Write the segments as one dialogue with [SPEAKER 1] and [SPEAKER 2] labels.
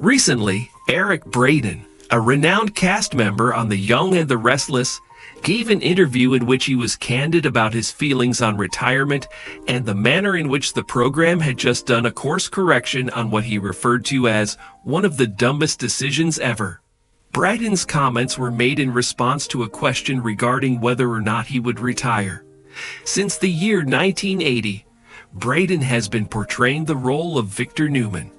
[SPEAKER 1] Recently, Eric Braeden, a renowned cast member on The Young and the Restless, gave an interview in which he was candid about his feelings on retirement and the manner in which the program had just done a course correction on what he referred to as one of the dumbest decisions ever. Braeden's comments were made in response to a question regarding whether or not he would retire. Since the year 1980, Braeden has been portraying the role of Victor Newman,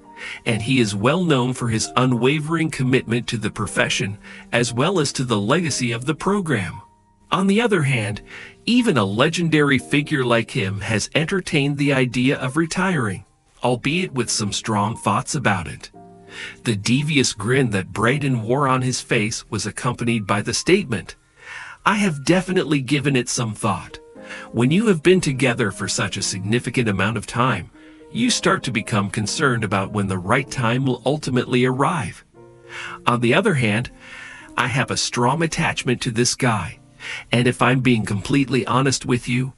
[SPEAKER 1] and he is well known for his unwavering commitment to the profession as well as to the legacy of the program. On the other hand, even a legendary figure like him has entertained the idea of retiring, albeit with some strong thoughts about it. The devious grin that Braeden wore on his face was accompanied by the statement, "I have definitely given it some thought. When you have been together for such a significant amount of time, you start to become concerned about when the right time will ultimately arrive. On the other hand, I have a strong attachment to this guy, and if I'm being completely honest with you,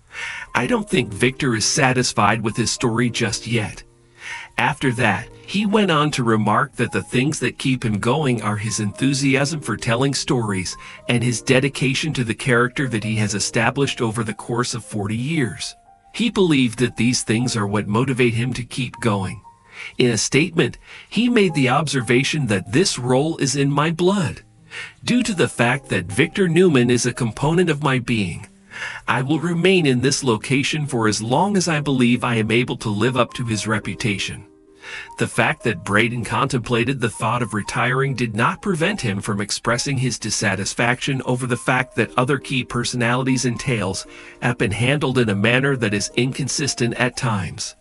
[SPEAKER 1] I don't think Victor is satisfied with his story just yet." After that, he went on to remark that the things that keep him going are his enthusiasm for telling stories and his dedication to the character that he has established over the course of 40 years. He believed that these things are what motivate him to keep going. In a statement, he made the observation that this role is in my blood. Due to the fact that Victor Newman is a component of my being, I will remain in this location for as long as I believe I am able to live up to his reputation. The fact that Braeden contemplated the thought of retiring did not prevent him from expressing his dissatisfaction over the fact that other key personalities and tales have been handled in a manner that is inconsistent at times.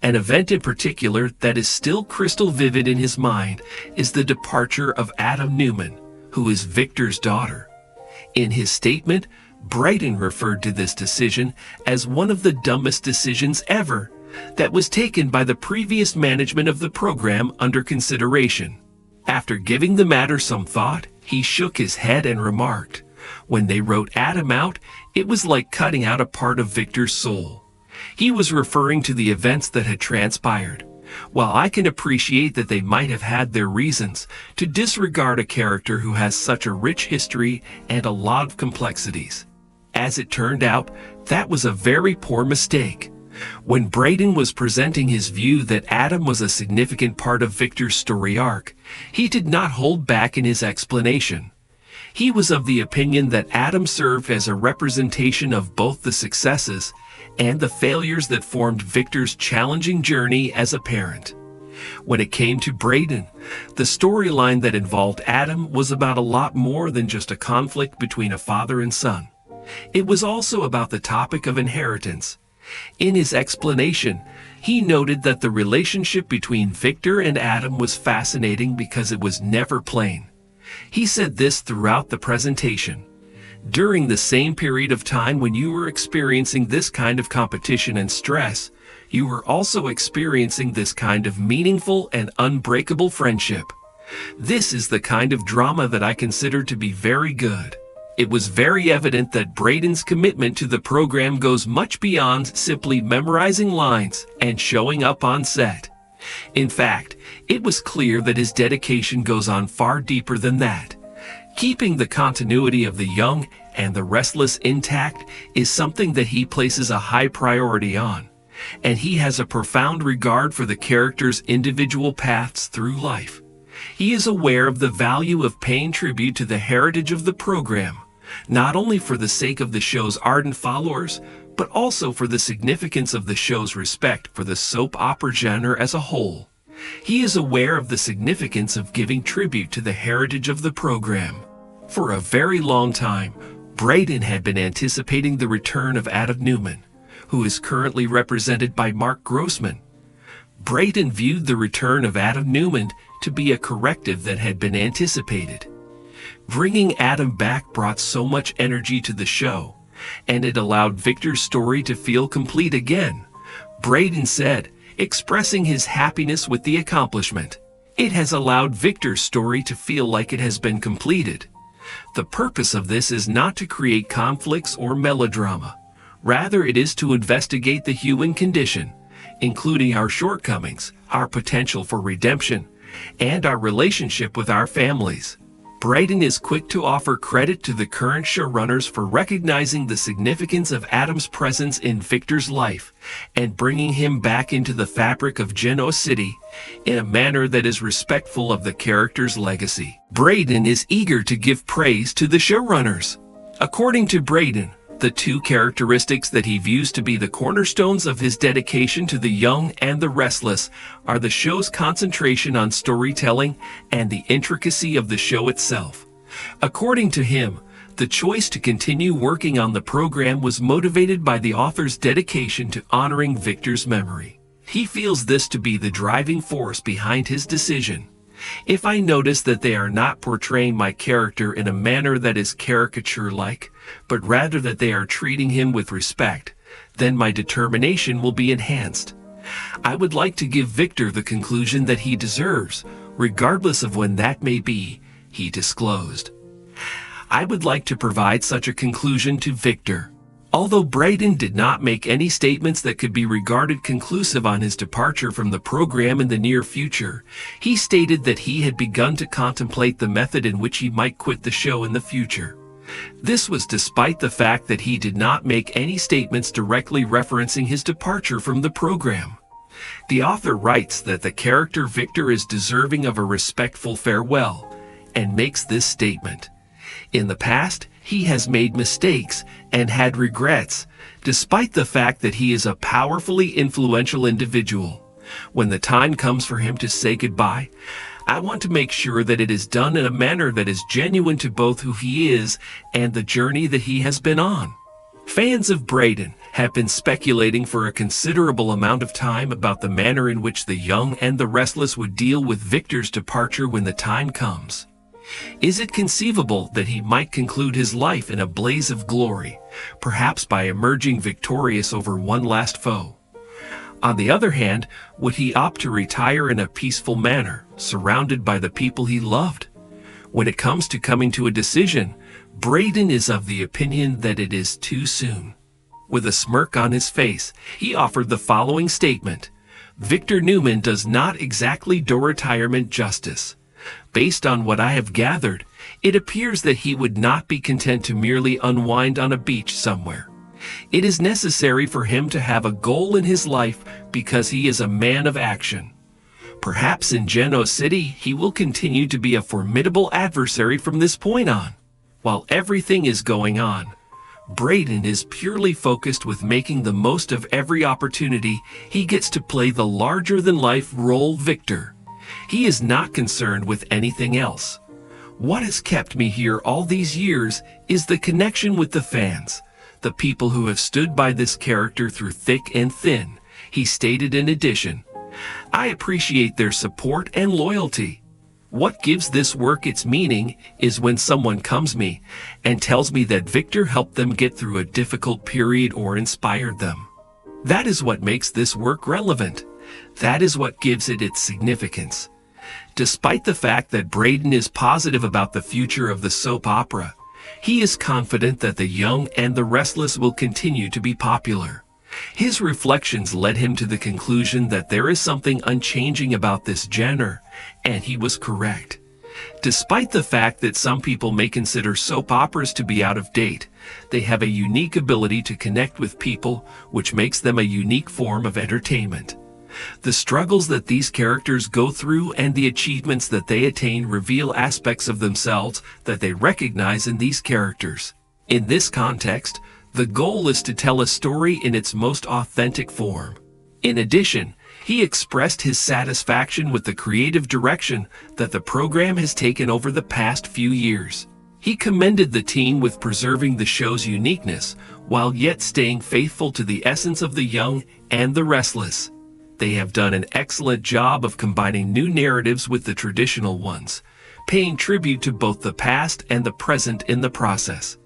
[SPEAKER 1] An event in particular that is still crystal vivid in his mind is the departure of Adam Newman, who is Victor's daughter. In his statement, Braeden referred to this decision as one of the dumbest decisions ever that was taken by the previous management of the program under consideration. After giving the matter some thought, he shook his head and remarked, "When they wrote Adam out, it was like cutting out a part of Victor's soul." He was referring to the events that had transpired. While I can appreciate that they might have had their reasons to disregard a character who has such a rich history and a lot of complexities, as it turned out, that was a very poor mistake. When Braeden was presenting his view that Adam was a significant part of Victor's story arc, he did not hold back in his explanation. He was of the opinion that Adam served as a representation of both the successes and the failures that formed Victor's challenging journey as a parent. When it came to Braeden, the storyline that involved Adam was about a lot more than just a conflict between a father and son. It was also about the topic of inheritance. In his explanation, he noted that the relationship between Victor and Adam was fascinating because it was never plain. He said this throughout the presentation. During the same period of time when you were experiencing this kind of competition and stress, you were also experiencing this kind of meaningful and unbreakable friendship. This is the kind of drama that I consider to be very good. It was very evident that Braeden's commitment to the program goes much beyond simply memorizing lines and showing up on set. In fact, it was clear that his dedication goes on far deeper than that. Keeping the continuity of The Young and the Restless intact is something that he places a high priority on, and he has a profound regard for the characters' individual paths through life. He is aware of the value of paying tribute to the heritage of the program, not only for the sake of the show's ardent followers, but also for the significance of the show's respect for the soap opera genre as a whole. He is aware of the significance of giving tribute to the heritage of the program. For a very long time, Braeden had been anticipating the return of Adam Newman, who is currently represented by Mark Grossman. Braeden viewed the return of Adam Newman to be a corrective that had been anticipated. Bringing Adam back brought so much energy to the show, and it allowed Victor's story to feel complete again. Braeden said, expressing his happiness with the accomplishment, "It has allowed Victor's story to feel like it has been completed. The purpose of this is not to create conflicts or melodrama. Rather, it is to investigate the human condition, including our shortcomings, our potential for redemption, and our relationship with our families. Braden is quick to offer credit to the current showrunners for recognizing the significance of Adam's presence in Victor's life and bringing him back into the fabric of Genoa City in a manner that is respectful of the character's legacy. Braden is eager to give praise to the showrunners. According to Braden, the two characteristics that he views to be the cornerstones of his dedication to the young and the restless are the show's concentration on storytelling and the intricacy of the show itself. According to him, the choice to continue working on the program was motivated by the author's dedication to honoring Victor's memory. He feels this to be the driving force behind his decision. If I notice that they are not portraying my character in a manner that is caricature-like, but rather that they are treating him with respect, then my determination will be enhanced. I would like to give Victor the conclusion that he deserves, regardless of when that may be, he disclosed. I would like to provide such a conclusion to Victor. Although Braden did not make any statements that could be regarded conclusive on his departure from the program in the near future, he stated that he had begun to contemplate the method in which he might quit the show in the future. This was despite the fact that he did not make any statements directly referencing his departure from the program. The author writes that the character Victor is deserving of a respectful farewell, and makes this statement. In the past, he has made mistakes and had regrets, despite the fact that he is a powerfully influential individual. When the time comes for him to say goodbye, I want to make sure that it is done in a manner that is genuine to both who he is and the journey that he has been on. Fans of Braden have been speculating for a considerable amount of time about the manner in which the young and the restless would deal with Victor's departure when the time comes. Is it conceivable that he might conclude his life in a blaze of glory, perhaps by emerging victorious over one last foe? On the other hand, would he opt to retire in a peaceful manner, surrounded by the people he loved? When it comes to coming to a decision, Braden is of the opinion that it is too soon. With a smirk on his face, he offered the following statement: Victor Newman does not exactly do retirement justice. Based on what I have gathered, it appears that he would not be content to merely unwind on a beach somewhere. It is necessary for him to have a goal in his life because he is a man of action. Perhaps in Genoa City, he will continue to be a formidable adversary from this point on. While everything is going on, Braden is purely focused with making the most of every opportunity he gets to play the larger-than-life role Victor. He is not concerned with anything else. What has kept me here all these years is the connection with the fans, the people who have stood by this character through thick and thin, he stated in addition. I appreciate their support and loyalty. What gives this work its meaning is when someone comes me and tells me that Victor helped them get through a difficult period or inspired them. That is what makes this work relevant. That is what gives it its significance. Despite the fact that Braden is positive about the future of the soap opera, he is confident that The Young and the Restless will continue to be popular. His reflections led him to the conclusion that there is something unchanging about this genre, and he was correct. Despite the fact that some people may consider soap operas to be out of date, they have a unique ability to connect with people, which makes them a unique form of entertainment. The struggles that these characters go through and the achievements that they attain reveal aspects of themselves that they recognize in these characters. In this context, the goal is to tell a story in its most authentic form. In addition, he expressed his satisfaction with the creative direction that the program has taken over the past few years. He commended the team with preserving the show's uniqueness while yet staying faithful to the essence of The Young and the Restless. They have done an excellent job of combining new narratives with the traditional ones, paying tribute to both the past and the present in the process.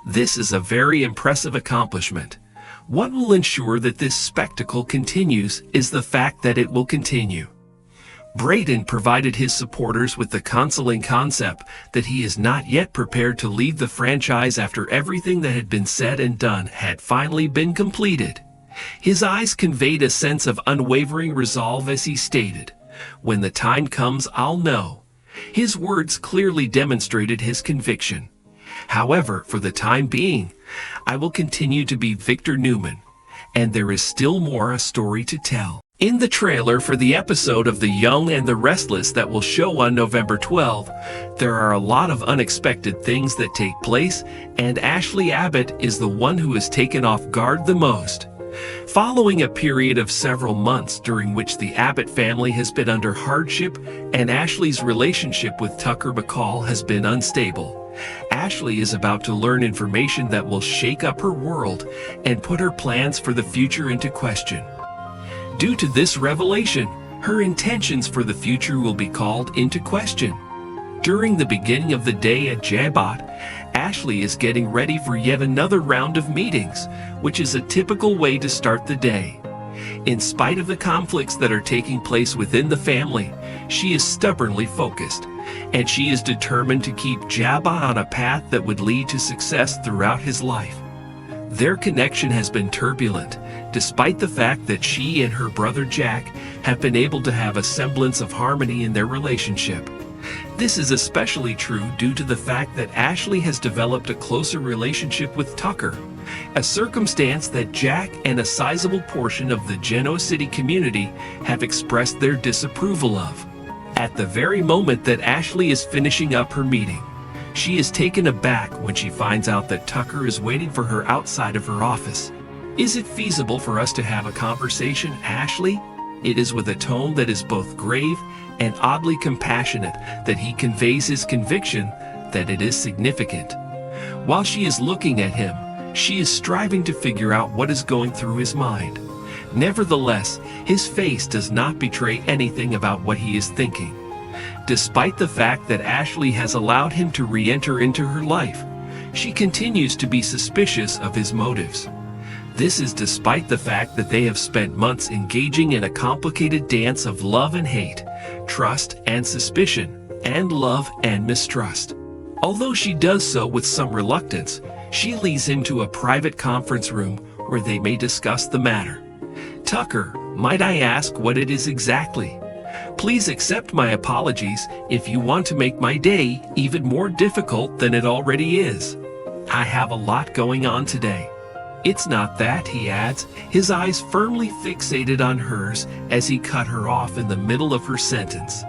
[SPEAKER 1] This is a very impressive accomplishment. What will ensure that this spectacle continues is the fact that it will continue. Braden provided his supporters with the consoling concept that he is not yet prepared to leave the franchise after everything that had been said and done had finally been completed. His eyes conveyed a sense of unwavering resolve as he stated, When the time comes, I'll know." His words clearly demonstrated his conviction. However, for the time being, I will continue to be Victor Newman, and there is still more a story to tell. In the trailer for the episode of The Young and the Restless that will show on November 12th, there are a lot of unexpected things that take place, and Ashley Abbott is the one who is taken off guard the most. Following a period of several months during which the Abbott family has been under hardship and Ashley's relationship with Tucker McCall has been unstable, Ashley is about to learn information that will shake up her world and put her plans for the future into question. Due to this revelation, her intentions for the future will be called into question. During the beginning of the day at Jabot, Ashley is getting ready for yet another round of meetings, which is a typical way to start the day. In spite of the conflicts that are taking place within the family, she is stubbornly focused, and she is determined to keep Jabot on a path that would lead to success throughout his life. Their connection has been turbulent, despite the fact that she and her brother Jack have been able to have a semblance of harmony in their relationship. This is especially true due to the fact that Ashley has developed a closer relationship with Tucker, a circumstance that Jack and a sizable portion of the Geno City community have expressed their disapproval of. At the very moment that Ashley is finishing up her meeting, she is taken aback when she finds out that Tucker is waiting for her outside of her office. "Is it feasible for us to have a conversation, Ashley?" It is with a tone that is both grave and oddly compassionate that he conveys his conviction that it is significant. While she is looking at him, she is striving to figure out what is going through his mind. Nevertheless, his face does not betray anything about what he is thinking. Despite the fact that Ashley has allowed him to re-enter into her life, she continues to be suspicious of his motives. This is despite the fact that they have spent months engaging in a complicated dance of love and hate, trust and suspicion, and love and mistrust. Although she does so with some reluctance, she leads him to a private conference room where they may discuss the matter. "Tucker, might I ask what it is exactly? Please accept my apologies if you want to make my day even more difficult than it already is. I have a lot going on today." "It's not that," he adds, his eyes firmly fixated on hers as he cut her off in the middle of her sentence.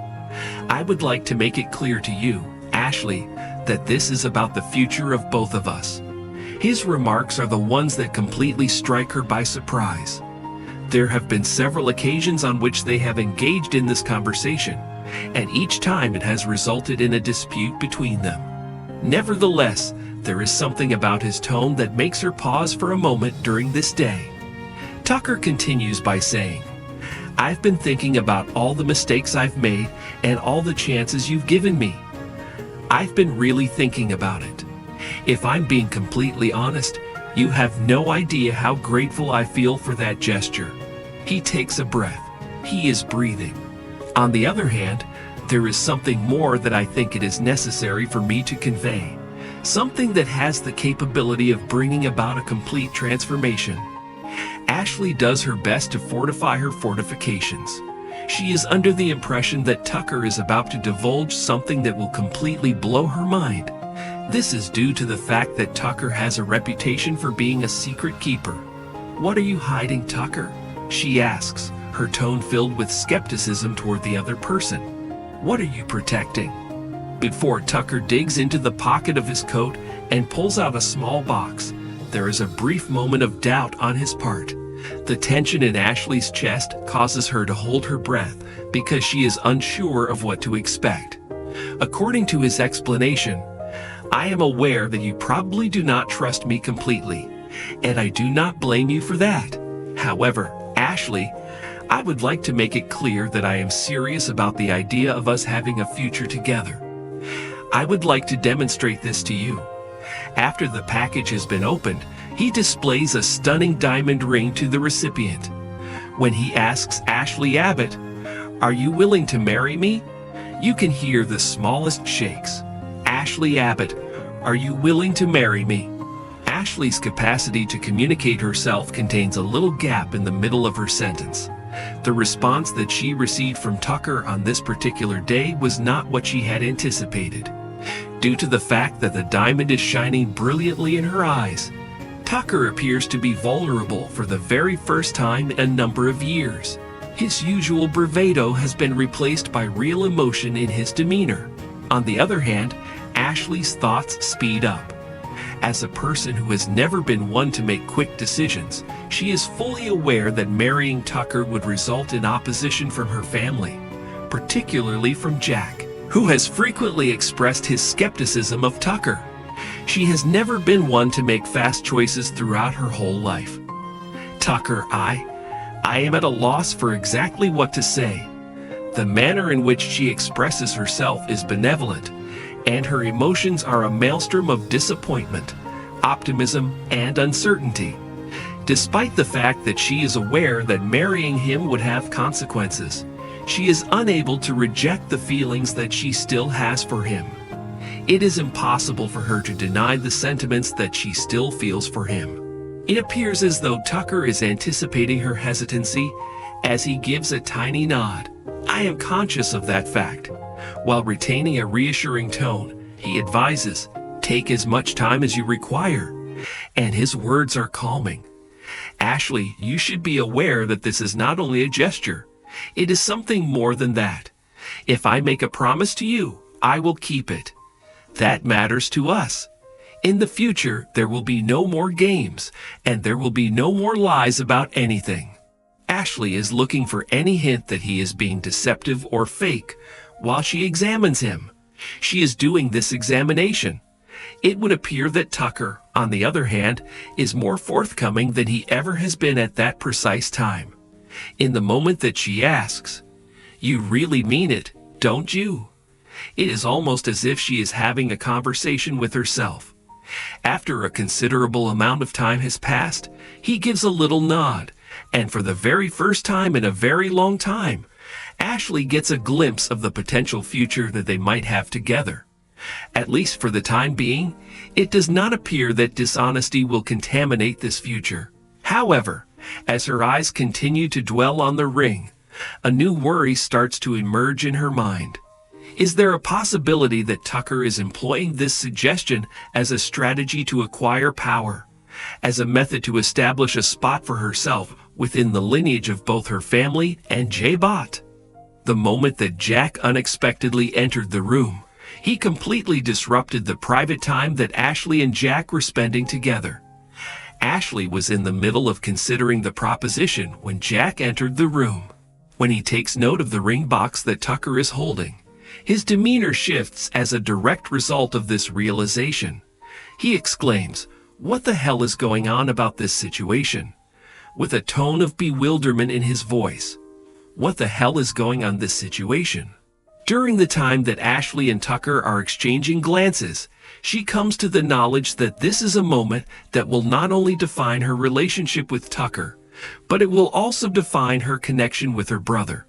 [SPEAKER 1] "I would like to make it clear to you, Ashley, that this is about the future of both of us." His remarks are the ones that completely strike her by surprise. There have been several occasions on which they have engaged in this conversation, and each time it has resulted in a dispute between them. Nevertheless, there is something about his tone that makes her pause for a moment during this day. Tucker continues by saying, "I've been thinking about all the mistakes I've made and all the chances you've given me. I've been really thinking about it. If I'm being completely honest, you have no idea how grateful I feel for that gesture." He takes a breath. He is breathing. "On the other hand, there is something more that I think it is necessary for me to convey. Something that has the capability of bringing about a complete transformation." Ashley does her best to fortify her fortifications. She is under the impression that Tucker is about to divulge something that will completely blow her mind. This is due to the fact that Tucker has a reputation for being a secret keeper. "What are you hiding, Tucker?" she asks, her tone filled with skepticism toward the other person. "What are you protecting?" Before Tucker digs into the pocket of his coat and pulls out a small box, there is a brief moment of doubt on his part. The tension in Ashley's chest causes her to hold her breath because she is unsure of what to expect. According to his explanation, "I am aware that you probably do not trust me completely, and I do not blame you for that. However, Ashley, I would like to make it clear that I am serious about the idea of us having a future together. I would like to demonstrate this to you." After the package has been opened, he displays a stunning diamond ring to the recipient. When he asks Ashley Abbott, "Are you willing to marry me?" you can hear the smallest shakes. "Ashley Abbott, are you willing to marry me?" Ashley's capacity to communicate herself contains a little gap in the middle of her sentence. The response that she received from Tucker on this particular day was not what she had anticipated. Due to the fact that the diamond is shining brilliantly in her eyes, Tucker appears to be vulnerable for the very first time in a number of years. His usual bravado has been replaced by real emotion in his demeanor. On the other hand, Ashley's thoughts speed up. As a person who has never been one to make quick decisions, she is fully aware that marrying Tucker would result in opposition from her family, particularly from Jack, who has frequently expressed his skepticism of Tucker. She has never been one to make fast choices throughout her whole life. Tucker, I am at a loss for exactly what to say. The manner in which she expresses herself is benevolent, and her emotions are a maelstrom of disappointment, optimism, and uncertainty. Despite the fact that she is aware that marrying him would have consequences, she is unable to reject the feelings that she still has for him. It is impossible for her to deny the sentiments that she still feels for him. It appears as though Tucker is anticipating her hesitancy as he gives a tiny nod. I am conscious of that fact. While retaining a reassuring tone, he advises, "Take as much time as you require," and his words are calming. Ashley, you should be aware that this is not only a gesture, it is something more than that. If I make a promise to you, I will keep it. That matters to us. In the future, there will be no more games, and there will be no more lies about anything. Ashley is looking for any hint that he is being deceptive or fake while she examines him. She is doing this examination. It would appear that Tucker, on the other hand, is more forthcoming than he ever has been at that precise time. In the moment that she asks, "You really mean it, don't you?" It is almost as if she is having a conversation with herself. After a considerable amount of time has passed, he gives a little nod, and for the very first time in a very long time, Ashley gets a glimpse of the potential future that they might have together. At least for the time being, it does not appear that dishonesty will contaminate this future. However, as her eyes continue to dwell on the ring, a new worry starts to emerge in her mind. Is there a possibility that Tucker is employing this suggestion as a strategy to acquire power, as a method to establish a spot for herself within the lineage of both her family and J-Bot? The moment that Jack unexpectedly entered the room, he completely disrupted the private time that Ashley and Jack were spending together. Ashley was in the middle of considering the proposition when Jack entered the room. When he takes note of the ring box that Tucker is holding, his demeanor shifts as a direct result of this realization. He exclaims, "What the hell is going on about this situation?" with a tone of bewilderment in his voice. What the hell is going on this situation? During the time that Ashley and Tucker are exchanging glances, she comes to the knowledge that this is a moment that will not only define her relationship with Tucker, but it will also define her connection with her brother.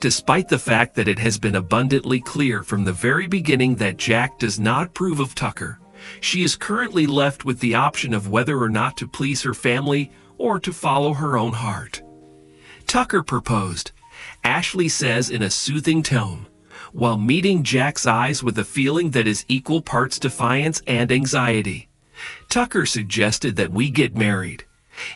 [SPEAKER 1] Despite the fact that it has been abundantly clear from the very beginning that Jack does not approve of Tucker, she is currently left with the option of whether or not to please her family or to follow her own heart. Tucker proposed, Ashley says in a soothing tone, while meeting Jack's eyes with a feeling that is equal parts defiance and anxiety. Tucker suggested that we get married.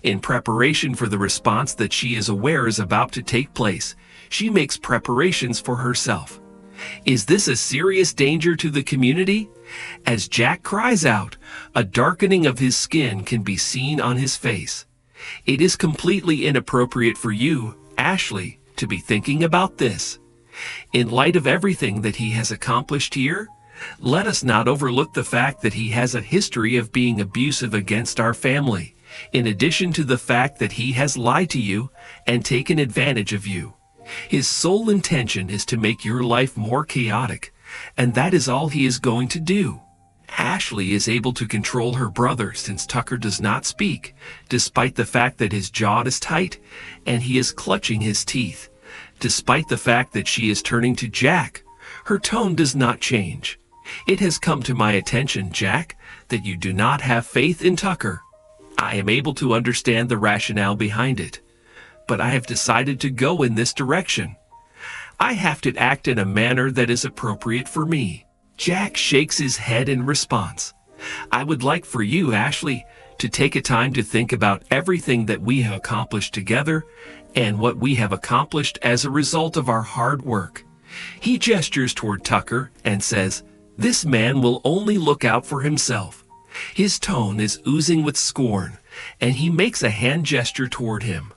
[SPEAKER 1] In preparation for the response that she is aware is about to take place, she makes preparations for herself. Is this a serious danger to the community? As Jack cries out, a darkening of his skin can be seen on his face. It is completely inappropriate for you, Ashley, to be thinking about this. In light of everything that he has accomplished here, let us not overlook the fact that he has a history of being abusive against our family, in addition to the fact that he has lied to you and taken advantage of you. His sole intention is to make your life more chaotic, and that is all he is going to do. Ashley is able to control her brother since Tucker does not speak, despite the fact that his jaw is tight and he is clutching his teeth. Despite the fact that she is turning to Jack, her tone does not change. It has come to my attention, Jack, that you do not have faith in Tucker. I am able to understand the rationale behind it. but I have decided to go in this direction. I have to act in a manner that is appropriate for me." Jack shakes his head in response. "I would like for you, Ashley, to take a time to think about everything that we have accomplished together and what we have accomplished as a result of our hard work." He gestures toward Tucker and says, "This man will only look out for himself." His tone is oozing with scorn, and he makes a hand gesture toward him.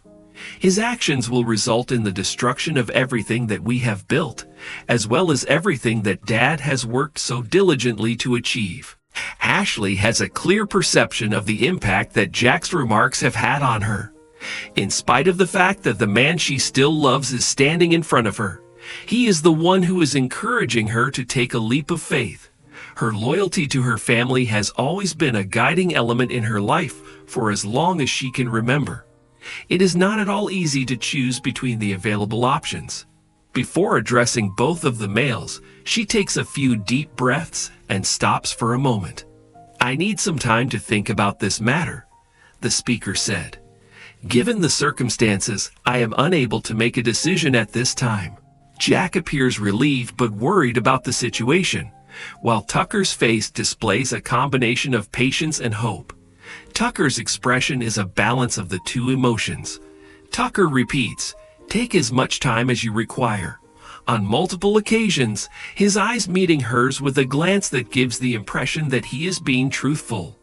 [SPEAKER 1] "His actions will result in the destruction of everything that we have built, as well as everything that Dad has worked so diligently to achieve." Ashley has a clear perception of the impact that Jack's remarks have had on her. In spite of the fact that the man she still loves is standing in front of her, he is the one who is encouraging her to take a leap of faith. Her loyalty to her family has always been a guiding element in her life for as long as she can remember. It is not at all easy to choose between the available options. Before addressing both of the males, she takes a few deep breaths and stops for a moment. "I need some time to think about this matter," the speaker said. "Given the circumstances, I am unable to make a decision at this time." Jack appears relieved but worried about the situation, while Tucker's face displays a combination of patience and hope. Tucker's expression is a balance of the two emotions. Tucker repeats, "Take as much time as you require." On multiple occasions, his eyes meeting hers with a glance that gives the impression that he is being truthful.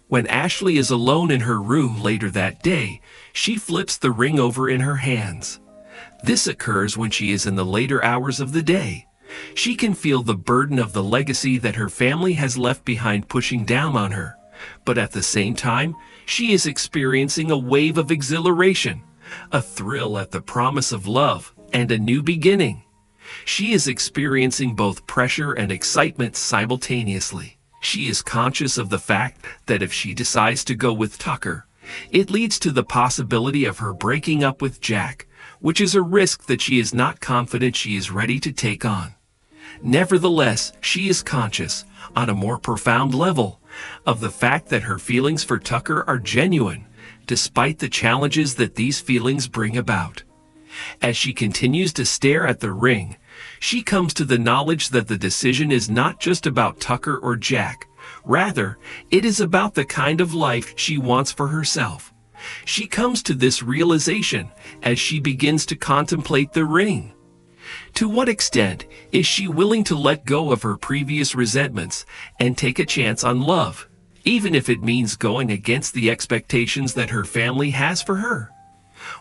[SPEAKER 1] When Ashley is alone in her room later that day, she flips the ring over in her hands. This occurs when she is in the later hours of the day. She can feel the burden of the legacy that her family has left behind pushing down on her, but at the same time, she is experiencing a wave of exhilaration, a thrill at the promise of love and a new beginning. She is experiencing both pressure and excitement simultaneously. She is conscious of the fact that if she decides to go with Tucker, it leads to the possibility of her breaking up with Jack, which is a risk that she is not confident she is ready to take on. Nevertheless, she is conscious, on a more profound level, of the fact that her feelings for Tucker are genuine, despite the challenges that these feelings bring about. As she continues to stare at the ring, she comes to the knowledge that the decision is not just about Tucker or Jack. Rather, it is about the kind of life she wants for herself. She comes to this realization as she begins to contemplate the ring. To what extent is she willing to let go of her previous resentments and take a chance on love, even if it means going against the expectations that her family has for her?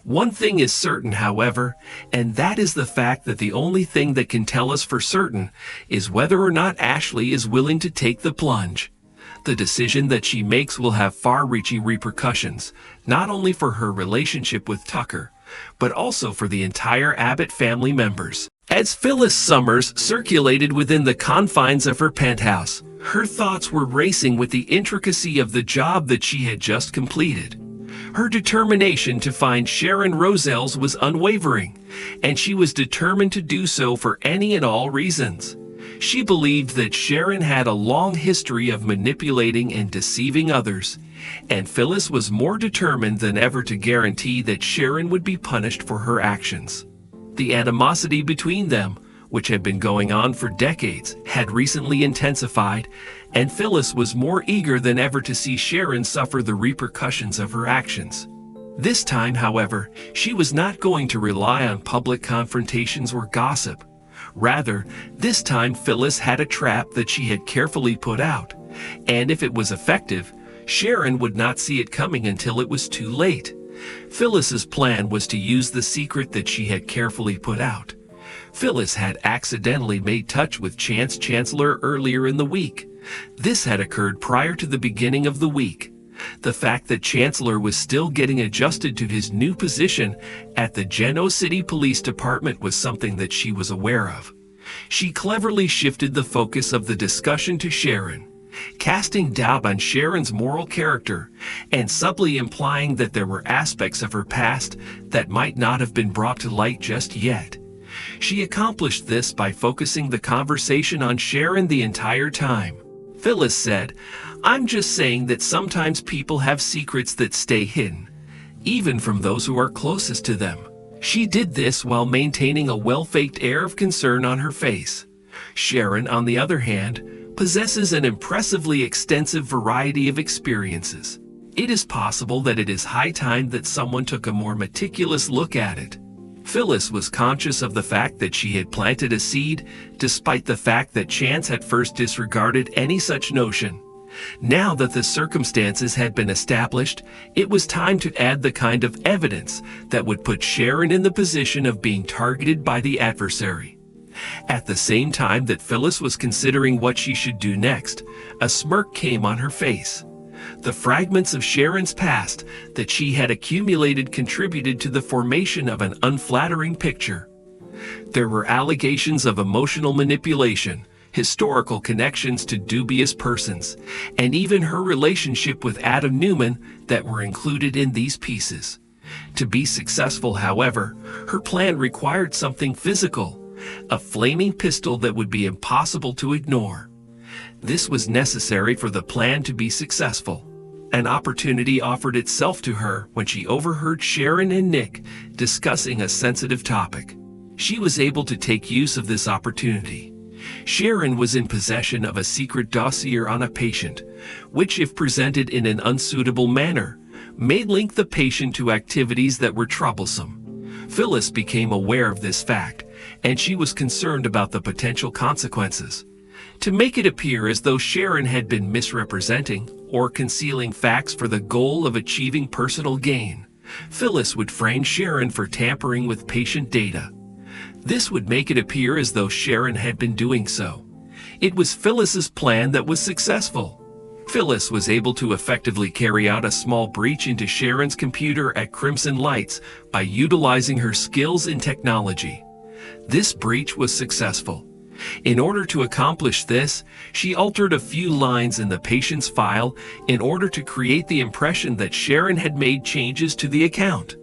[SPEAKER 1] One thing is certain, however, and that is the fact that the only thing that can tell us for certain is whether or not Ashley is willing to take the plunge. The decision that she makes will have far-reaching repercussions, not only for her relationship with Tucker, but also for the entire Abbott family members. As Phyllis Summers circulated within the confines of her penthouse, her thoughts were racing with the intricacy of the job that she had just completed. Her determination to find Sharon Roselles was unwavering, and she was determined to do so for any and all reasons. She believed that Sharon had a long history of manipulating and deceiving others, and Phyllis was more determined than ever to guarantee that Sharon would be punished for her actions. The animosity between them, which had been going on for decades, had recently intensified, and Phyllis was more eager than ever to see Sharon suffer the repercussions of her actions. This time, however, she was not going to rely on public confrontations or gossip. Rather, this time Phyllis had a trap that she had carefully put out, and if it was effective, Sharon would not see it coming until it was too late. Phyllis's plan was to use the secret that she had carefully put out. Phyllis had accidentally made touch with Chance Chancellor earlier in the week. This had occurred prior to the beginning of the week. The fact that Chancellor was still getting adjusted to his new position at the Geno City Police Department was something that she was aware of. She cleverly shifted the focus of the discussion to Sharon, casting doubt on Sharon's moral character and subtly implying that there were aspects of her past that might not have been brought to light just yet. She accomplished this by focusing the conversation on Sharon the entire time. Phyllis said, "I'm just saying that sometimes people have secrets that stay hidden. even from those who are closest to them. She did this while maintaining a well-faked air of concern on her face. Sharon, on the other hand, possesses an impressively extensive variety of experiences. It is possible that it is high time that someone took a more meticulous look at it. Phyllis was conscious of the fact that she had planted a seed, despite the fact that Chance had first disregarded any such notion. Now that the circumstances had been established, it was time to add the kind of evidence that would put Sharon in the position of being targeted by the adversary. At the same time that Phyllis was considering what she should do next, a smirk came on her face. The fragments of Sharon's past that she had accumulated contributed to the formation of an unflattering picture. There were allegations of emotional manipulation, historical connections to dubious persons, and even her relationship with Adam Newman that were included in these pieces. To be successful, however, her plan required something physical, a flaming pistol that would be impossible to ignore. This was necessary for the plan to be successful. An opportunity offered itself to her when she overheard Sharon and Nick discussing a sensitive topic. She was able to take use of this opportunity. Sharon was in possession of a secret dossier on a patient, which, if presented in an unsuitable manner, may link the patient to activities that were troublesome. Phyllis became aware of this fact, and she was concerned about the potential consequences. To make it appear as though Sharon had been misrepresenting or concealing facts for the goal of achieving personal gain, Phyllis would frame Sharon for tampering with patient data. This would make it appear as though Sharon had been doing so. It was Phyllis's plan that was successful. Phyllis was able to effectively carry out a small breach into Sharon's computer at Crimson Lights by utilizing her skills in technology. This breach was successful. In order to accomplish this, she altered a few lines in the patient's file in order to create the impression that Sharon had made changes to the account.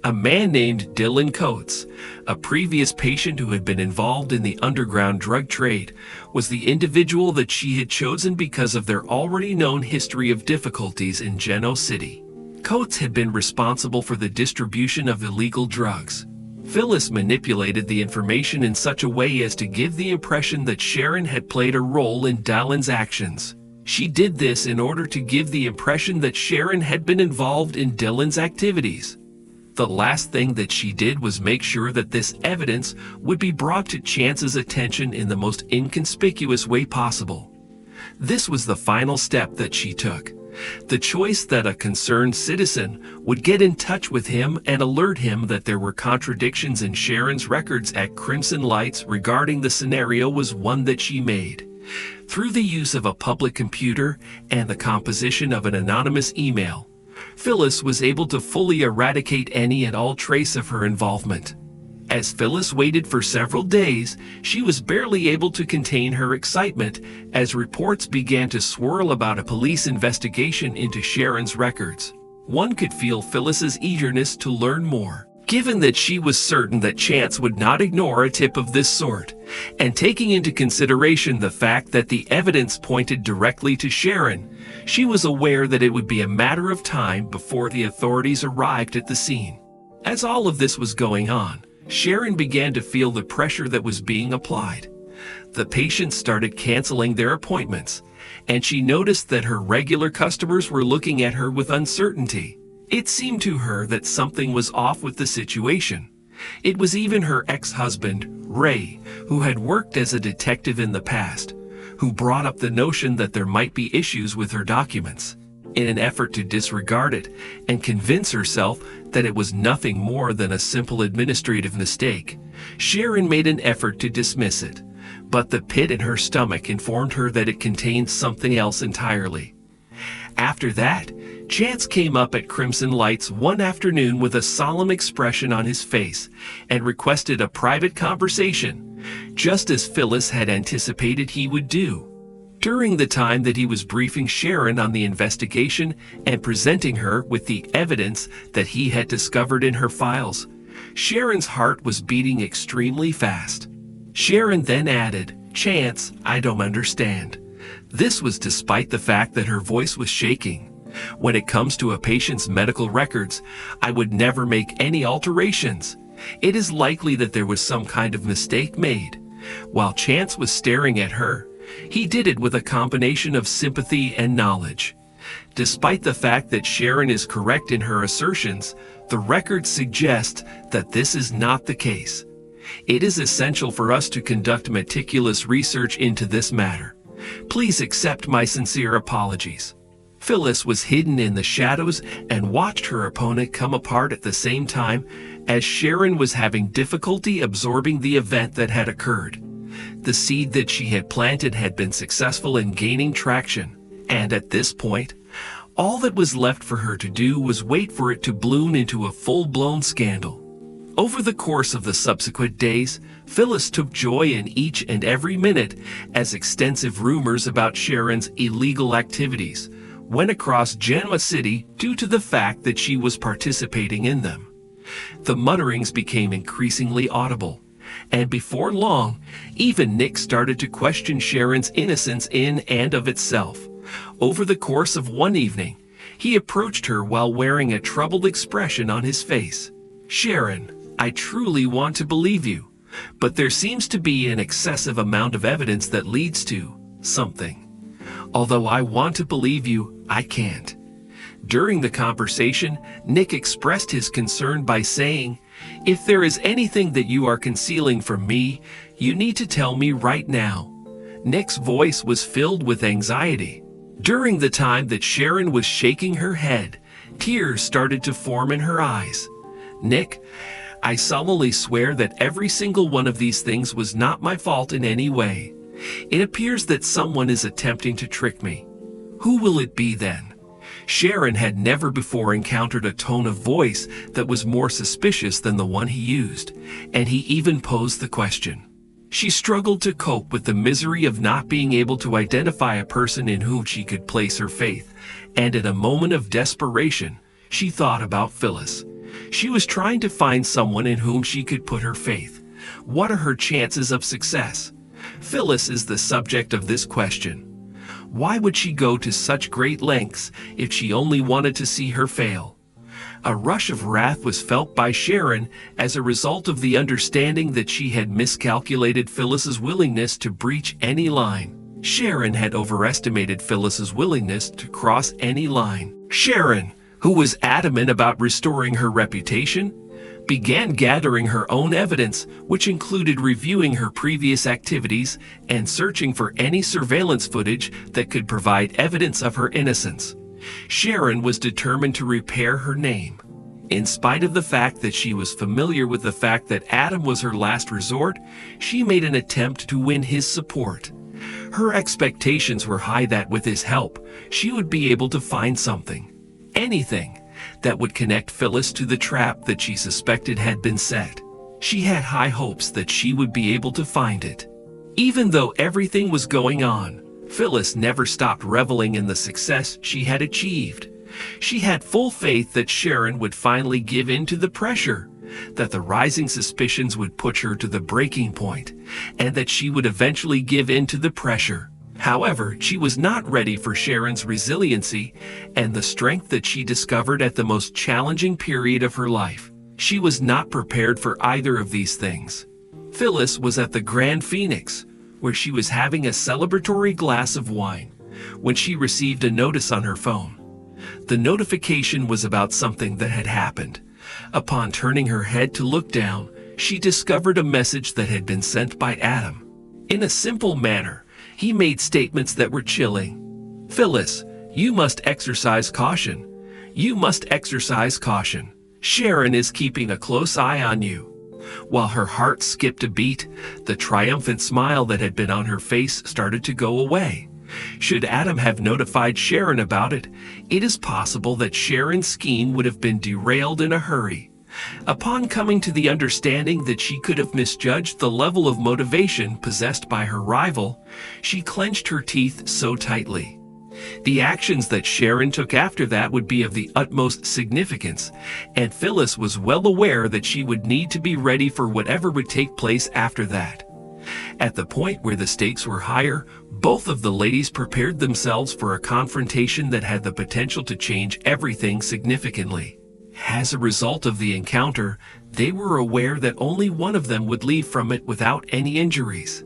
[SPEAKER 1] A man named Dylan Coates, a previous patient who had been involved in the underground drug trade, was the individual that she had chosen because of their already known history of difficulties in Geno City. Coates had been responsible for the distribution of illegal drugs. Phyllis manipulated the information in such a way as to give the impression that Sharon had played a role in Dylan's actions. She did this in order to give the impression that Sharon had been involved in Dylan's activities. The last thing that she did was make sure that this evidence would be brought to Chance's attention in the most inconspicuous way possible. This was the final step that she took. The choice that a concerned citizen would get in touch with him and alert him that there were contradictions in Sharon's records at Crimson Lights regarding the scenario was one that she made. Through the use of a public computer and the composition of an anonymous email, Phyllis was able to fully eradicate any and all trace of her involvement. As Phyllis waited for several days, she was barely able to contain her excitement as reports began to swirl about a police investigation into Sharon's records. One could feel Phyllis's eagerness to learn more, given that she was certain that Chance would not ignore a tip of this sort, and taking into consideration the fact that the evidence pointed directly to Sharon, she was aware that it would be a matter of time before the authorities arrived at the scene. As all of this was going on, Sharon began to feel the pressure that was being applied. The patients started canceling their appointments, and she noticed that her regular customers were looking at her with uncertainty. It seemed to her that something was off with the situation. It was even her ex-husband, Ray, who had worked as a detective in the past, who brought up the notion that there might be issues with her documents. In an effort to disregard it and convince herself that it was nothing more than a simple administrative mistake, Sharon made an effort to dismiss it, but the pit in her stomach informed her that it contained something else entirely. After that, Chance came up at Crimson Lights one afternoon with a solemn expression on his face and requested a private conversation, just as Phyllis had anticipated he would do. During the time that he was briefing Sharon on the investigation and presenting her with the evidence that he had discovered in her files, Sharon's heart was beating extremely fast. Sharon then added, "Chance, I don't understand." This was despite the fact that her voice was shaking. When it comes to a patient's medical records, I would never make any alterations. It is likely that there was some kind of mistake made. While Chance was staring at her, he did it with a combination of sympathy and knowledge. Despite the fact that Sharon is correct in her assertions, the records suggest that this is not the case. It is essential for us to conduct meticulous research into this matter. Please accept my sincere apologies. Phyllis was hidden in the shadows and watched her opponent come apart at the same time as Sharon was having difficulty absorbing the event that had occurred. The seed that she had planted had been successful in gaining traction, and at this point, all that was left for her to do was wait for it to bloom into a full-blown scandal. Over the course of the subsequent days, Phyllis took joy in each and every minute as extensive rumors about Sharon's illegal activities went across Genoa City due to the fact that she was participating in them. The mutterings became increasingly audible, and before long, even Nick started to question Sharon's innocence in and of itself. Over the course of one evening, he approached her while wearing a troubled expression on his face. "Sharon, I truly want to believe you, but there seems to be an excessive amount of evidence that leads to something. Although I want to believe you, I can't." During the conversation, Nick expressed his concern by saying, "If there is anything that you are concealing from me, you need to tell me right now." Nick's voice was filled with anxiety. During the time that Sharon was shaking her head, tears started to form in her eyes. "Nick, I solemnly swear that every single one of these things was not my fault in any way. It appears that someone is attempting to trick me. Who will it be then?" Sharon had never before encountered a tone of voice that was more suspicious than the one he used, and he even posed the question. She struggled to cope with the misery of not being able to identify a person in whom she could place her faith, and in a moment of desperation, she thought about Phyllis. She was trying to find someone in whom she could put her faith. What are her chances of success? Phyllis is the subject of this question. Why would she go to such great lengths if she only wanted to see her fail? A rush of wrath was felt by Sharon as a result of the understanding that she had miscalculated Phyllis's willingness to breach any line. Sharon had overestimated Phyllis's willingness to cross any line. Sharon, who was adamant about restoring her reputation, began gathering her own evidence, which included reviewing her previous activities and searching for any surveillance footage that could provide evidence of her innocence. Sharon was determined to repair her name. In spite of the fact that she was familiar with the fact that Adam was her last resort, she made an attempt to win his support. Her expectations were high that with his help, she would be able to find something, anything, that would connect Phyllis to the trap that she suspected had been set. She had high hopes that she would be able to find it. Even though everything was going on, Phyllis never stopped reveling in the success she had achieved. She had full faith that Sharon would finally give in to the pressure, that the rising suspicions would push her to the breaking point, and that she would eventually give in to the pressure. However, she was not ready for Sharon's resiliency and the strength that she discovered at the most challenging period of her life. She was not prepared for either of these things. Phyllis was at the Grand Phoenix, where she was having a celebratory glass of wine, when she received a notice on her phone. The notification was about something that had happened. Upon turning her head to look down, she discovered a message that had been sent by Adam. In a simple manner, he made statements that were chilling. "Phyllis, you must exercise caution. You must exercise caution. Sharon is keeping a close eye on you." While her heart skipped a beat, the triumphant smile that had been on her face started to go away. Should Adam have notified Sharon about it, it is possible that Sharon's scheme would have been derailed in a hurry. Upon coming to the understanding that she could have misjudged the level of motivation possessed by her rival, she clenched her teeth so tightly. The actions that Sharon took after that would be of the utmost significance, and Phyllis was well aware that she would need to be ready for whatever would take place after that. At the point where the stakes were higher, both of the ladies prepared themselves for a confrontation that had the potential to change everything significantly. As a result of the encounter, they were aware that only one of them would leave from it without any injuries.